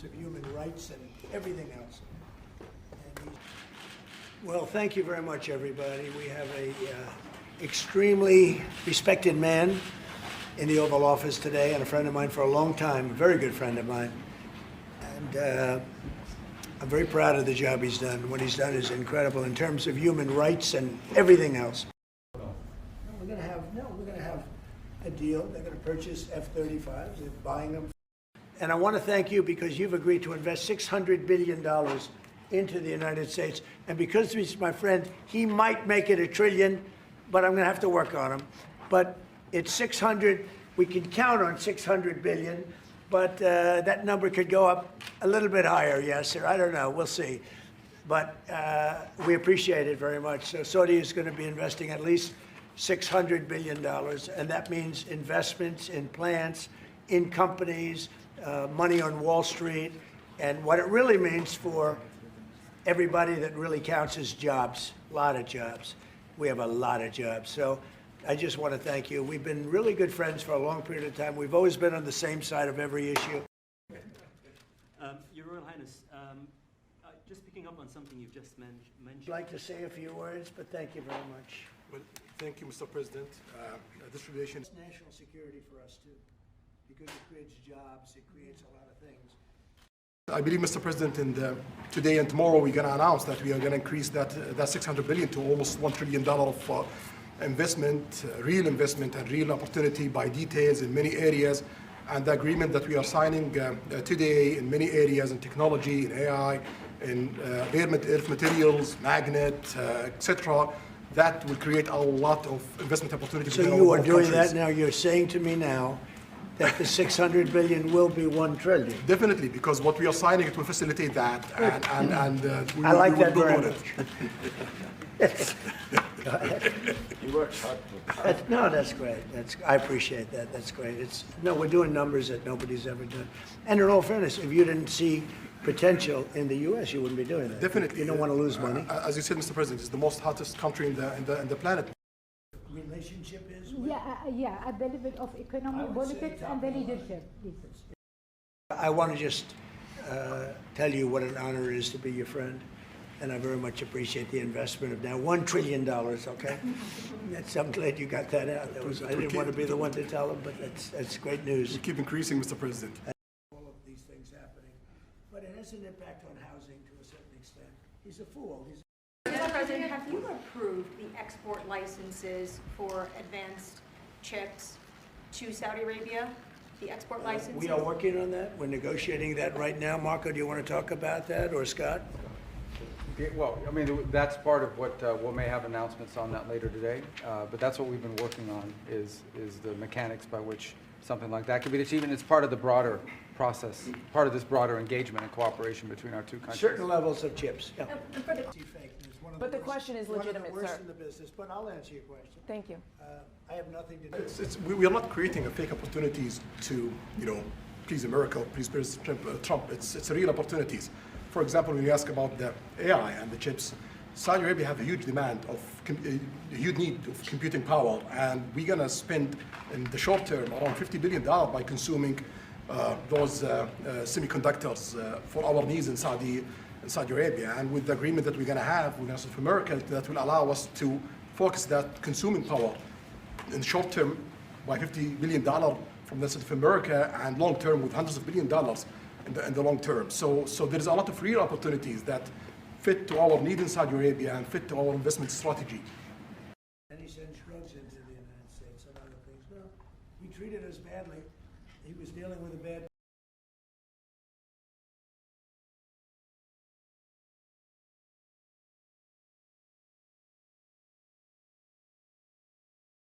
terms of human rights and everything else. Well, thank you very much, everybody. We have a extremely respected man in the Oval Office today, and a friend of mine for a long time, a very good friend of mine. And I'm very proud of the job he's done. What he's done is incredible in terms of human rights and everything else. We're going to have a deal. They're going to purchase F-35s. They're buying them. And I want to thank you because you've agreed to invest $600 billion into the United States. And because he's my friend, he might make it $1 trillion, but I'm going to have to work on him. But it's 600. We can count on 600 billion, but that number could go up a little bit higher, yes, or I don't know. We'll see. But we appreciate it very much. So Saudi is going to be investing at least $600 billion, and that means investments in plants, in companies, money on Wall Street, and what it really means for everybody that really counts is jobs, a lot of jobs. We have a lot of jobs. So I just want to thank you. We've been really good friends for a long period of time. We've always been on the same side of every issue. Your Royal Highness, just picking up on something you've just mentioned. I'd like to say a few words, but thank you very much. Well, thank you, Mr. President. This relation... It's national security for us, too, because it creates jobs, it creates a lot of things. I believe, Mr. President, today and tomorrow we're going to announce that we are going to increase that $600 billion to almost $1 trillion of investment, real investment and real opportunity by details in many areas. And the agreement that we are signing today in many areas in technology, in AI, in earth materials, magnet, etc., that will create a lot of investment opportunities. So you are doing that now. You're saying to me now that the 600 billion will be 1 trillion. Definitely, because what we are signing, it will facilitate that, and we I like will that build very on much. it. He works hard. No, that's great. I appreciate that. That's great. We're doing numbers that nobody's ever done. And in all fairness, if you didn't see potential in the U.S., you wouldn't be doing that. Definitely. You don't want to lose money. As you said, Mr. President, it's the most hottest country in the planet. Relationship is? Yeah, a little bit of economic politics and the leadership. I want to just tell you what an honor it is to be your friend, and I very much appreciate the investment of now $1 trillion, okay? I'm glad you got that out. I didn't want to be the one to tell them, but that's great news. We keep increasing, Mr. President. All of these things happening, but it has an impact on housing to a certain extent. He's a fool. Mr. President, have you approved the export licenses for advanced chips to Saudi Arabia? The export licenses? We are working on that. We're negotiating that right now. Marco, do you want to talk about that, or Scott? Well, I mean, that's part of what we may have announcements on that later today. But that's what we've been working on is the mechanics by which something like that could be achieved. And it's part of the broader process, part of this broader engagement and cooperation between our two countries. Certain levels of chips. Yeah. But the question is legitimate, one of the worst sir. in the business, but I'll answer your question. Thank you. I have nothing to do. We are not creating a fake opportunities to, please America, please President Trump. It's real opportunities. For example, when you ask about the AI and the chips, Saudi Arabia have a huge demand a huge need of computing power, and we're gonna spend in the short term around $50 billion by consuming those semiconductors for our needs in Saudi Arabia. And with the agreement that we're gonna have with South America, that will allow us to focus that consuming power in the short term by $50 billion from the South America, and long term with hundreds of billions of dollars in the long term. So there's a lot of real opportunities that fit to our need in Saudi Arabia and fit to our investment strategy. And he sends drugs into the United States and other things. No, we treated us badly. He was dealing with a bad